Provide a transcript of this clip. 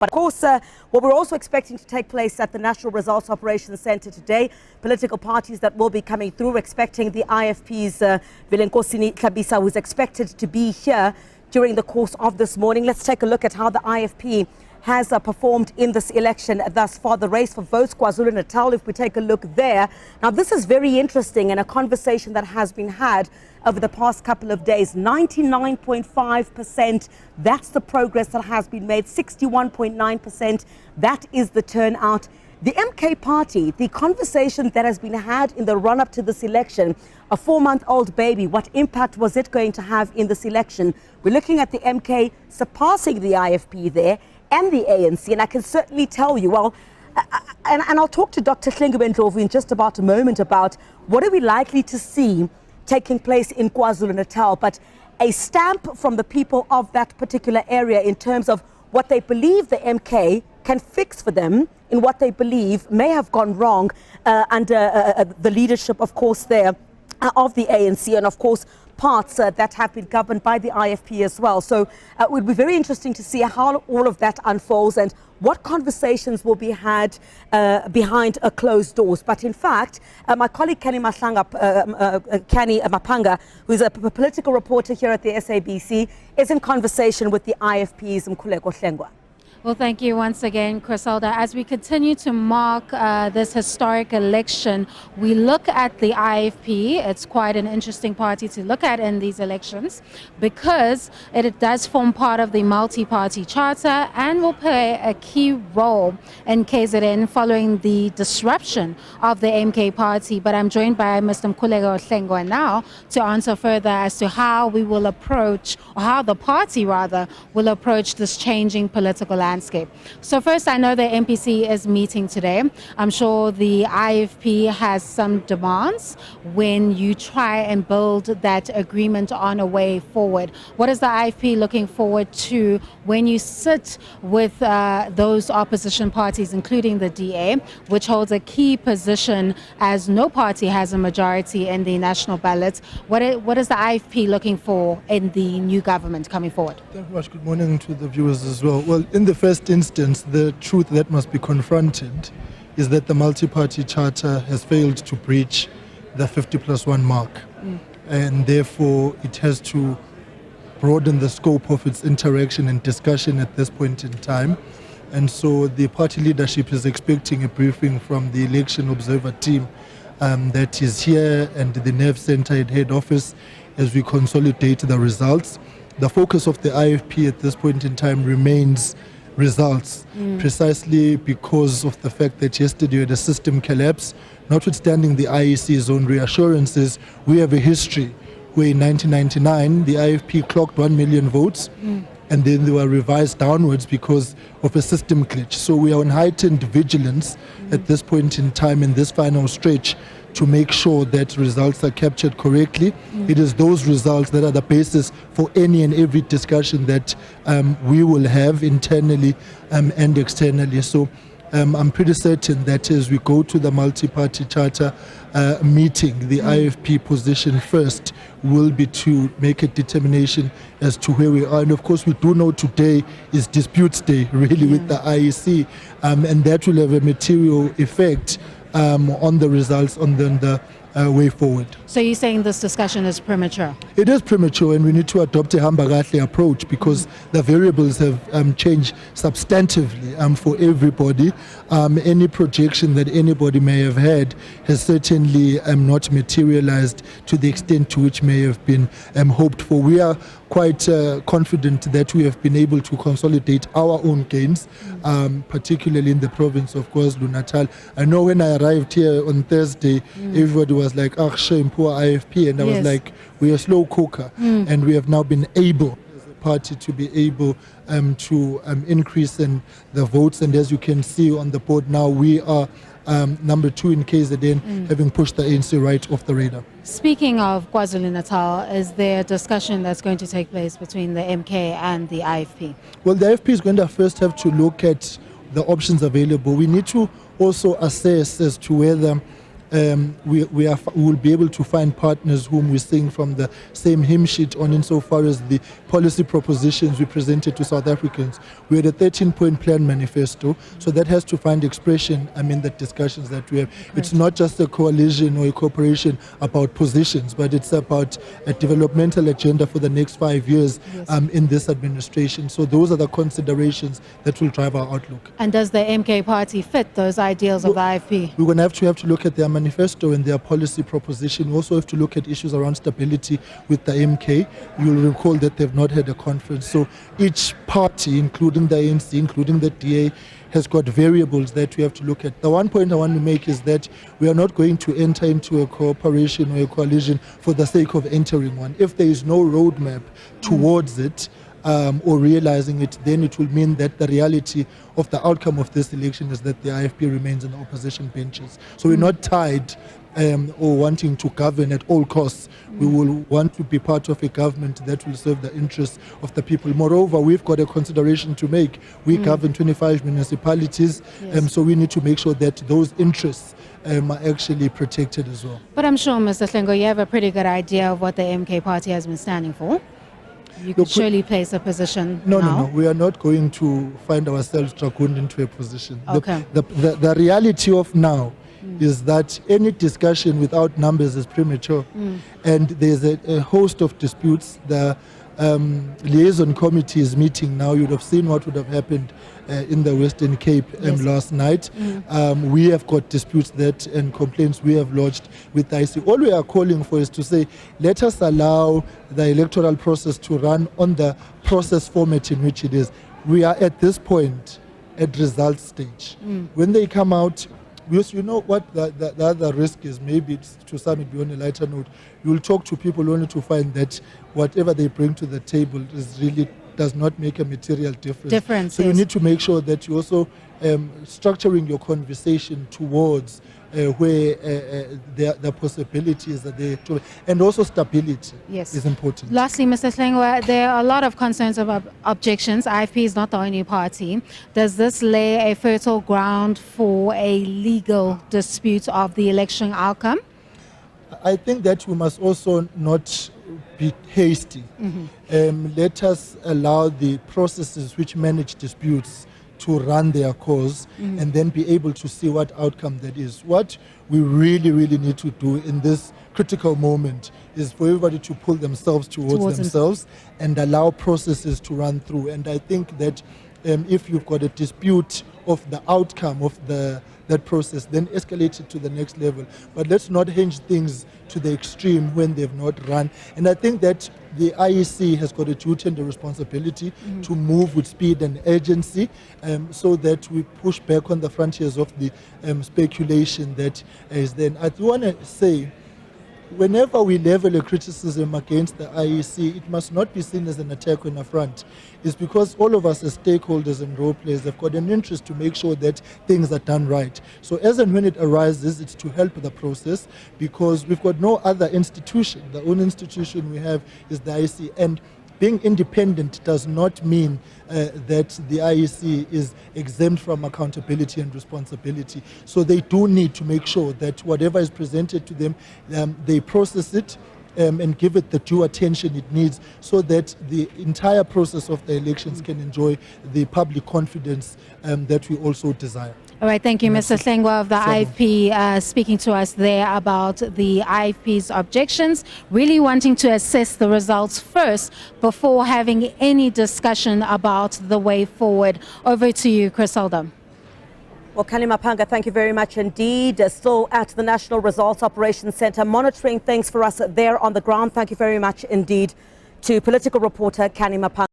But of course, what we're also expecting to take place at the National Results Operations Centre today, political parties that will be coming through, expecting the IFP's Vilenkosini Tlhabisa, who's expected to be here during the course of this morning. Let's take a look at how the IFP has performed in this election thus far. The race for votes, KwaZulu-Natal, if we take a look there. Now, this is very interesting and a conversation that has been had over the past couple of days. 99.5%, that's the progress that has been made. 61.9%, that is the turnout. The MK party, the conversation that has been had in the run-up to this election, a 4-month-old baby, what impact was it going to have in this election? We're looking at the MK surpassing the IFP there and the ANC, and I can certainly tell you, well, and I'll talk to Dr. Ndlovu in just about a moment about what are we likely to see taking place in KwaZulu-Natal, but a stamp from the people of that particular area in terms of what they believe the MK can fix for them in what they believe may have gone wrong under the leadership, of course, there of the ANC, and of course parts that have been governed by the IFP as well. So it would be very interesting to see how all of that unfolds and what conversations will be had behind closed doors. But in fact, my colleague Canny Maphanga, who's a political reporter here at the SABC, is in conversation with the IFP's Mkhuleko Hlengwa. Well, thank you once again, Griselda. As we continue to mark this historic election, we look at the IFP. It's quite an interesting party to look at in these elections because it does form part of the multi-party charter and will play a key role in KZN following the disruption of the MK party. But I'm joined by Mr. Mkhuleko Hlengwa now to answer further as to how we will approach, or how the party rather, will approach this changing political landscape. So first, I know the MPC is meeting today. I'm sure the IFP has some demands when you try and build that agreement on a way forward. What is the IFP looking forward to when you sit with those opposition parties, including the DA, which holds a key position as no party has a majority in the national ballot? What is the IFP looking for in the new government coming forward? Thank you much. Good morning to the viewers as well. Well, in the first instance, the truth that must be confronted is that the multi-party charter has failed to breach the 50+1 mark, and therefore it has to broaden the scope of its interaction and discussion at this point in time. And so the party leadership is expecting a briefing from the election observer team that is here and the NEV Center at head office as we consolidate the results. The focus of the IFP at this point in time remains results, precisely because of the fact that yesterday we had a system collapse. Notwithstanding the IEC's own reassurances, we have a history where in 1999 the IFP clocked 1 million votes and then they were revised downwards because of a system glitch. So we are on heightened vigilance at this point in time in this final stretch to make sure that results are captured correctly. It is those results that are the basis for any and every discussion that we will have internally and externally. So I'm pretty certain that as we go to the multi-party charter meeting, the IFP position first will be to make a determination as to where we are. And of course, we do know today is disputes day, really, with the IEC, and that will have a material effect on the results on the way forward. So you're saying this discussion is premature? It is premature, and we need to adopt a hambagahle approach because the variables have changed substantively for everybody. Any projection that anybody may have had has certainly not materialized to the extent to which may have been hoped for. We are quite confident that we have been able to consolidate our own gains, particularly in the province of KwaZulu-Natal. I know when I arrived here on Thursday, everybody was like, "Ah, shame, poor IFP," and I was like, "We are slow cooker," and we have now been able, as a party, to be able to increase in the votes. And as you can see on the board now, we are number 2 in KZN, having pushed the ANC right off the radar. Speaking of KwaZulu-Natal, is there a discussion that's going to take place between the MK and the IFP? Well, the IFP is going to first have to look at the options available. We need to also assess as to whether we will be able to find partners whom we sing from the same hymn sheet on insofar as the policy propositions we presented to South Africans. We had a 13-point plan manifesto, so that has to find expression, the discussions that we have. Right. It's not just a coalition or a cooperation about positions, but it's about a developmental agenda for the next 5 years in this administration. So those are the considerations that will drive our outlook. And does the MK party fit those ideals of the IFP? We're going to have to look at their manifesto and their policy proposition. We also have to look at issues around stability with the MK. You'll recall that they've not had a conference. So each party, including the ANC, including the DA, has got variables that we have to look at. The one point I want to make is that we are not going to enter into a cooperation or a coalition for the sake of entering one. If there is no roadmap towards it, or realizing it, then it will mean that the reality of the outcome of this election is that the IFP remains in the opposition benches. So we're not tied or wanting to govern at all costs. We will want to be part of a government that will serve the interests of the people. Moreover, we've got a consideration to make. We govern 25 municipalities, so we need to make sure that those interests are actually protected as well. But I'm sure, Mr. Hlengo, you have a pretty good idea of what the MK party has been standing for. You could surely place a position now. No. We are not going to find ourselves dragooned into a position. Okay. The reality of now is that any discussion without numbers is premature. And there's a host of disputes. The liaison committee is meeting now. You would have seen what would have happened in the Western Cape last night. We have got disputes and complaints we have lodged with the IC. All we are calling for is to say, let us allow the electoral process to run on the process format in which it is. We are at this point at results stage. When they come out, because you know what the other risk is, maybe to some it be on a lighter note, you will talk to people only to find that whatever they bring to the table is really does not make a material difference. So you need to make sure that you also structuring your conversation towards where the possibilities that they and also stability is important. Lastly, Mr. Hlengo, there are a lot of concerns about objections. IFP is not the only party. Does this lay a fertile ground for a legal dispute of the election outcome? I think that we must also not be hasty. Let us allow the processes which manage disputes to run their course and then be able to see what outcome that is. What we really need to do in this critical moment is for everybody to pull themselves towards themselves and allow processes to run through. And I think that if you've got a dispute of the outcome of that process, then escalate it to the next level. But let's not hinge things to the extreme when they've not run. And I think that the IEC has got a duty and a responsibility to move with speed and urgency so that we push back on the frontiers of the speculation that is there. I want to say, whenever we level a criticism against the IEC, it must not be seen as an attack on a front. It's because all of us as stakeholders and role players have got an interest to make sure that things are done right. So as and when it arises, it's to help the process because we've got no other institution. The only institution we have is the IEC. And being independent does not mean that the IEC is exempt from accountability and responsibility. So they do need to make sure that whatever is presented to them, they process it and give it the due attention it needs so that the entire process of the elections can enjoy the public confidence that we also desire. All right, thank you, Mr. Hlengo of the IFP, speaking to us there about the IFP's objections, really wanting to assess the results first before having any discussion about the way forward. Over to you, Griselda. Well, Canny Maphanga, thank you very much indeed. Still at the National Results Operations Centre, monitoring things for us there on the ground. Thank you very much indeed to political reporter Canny Maphanga.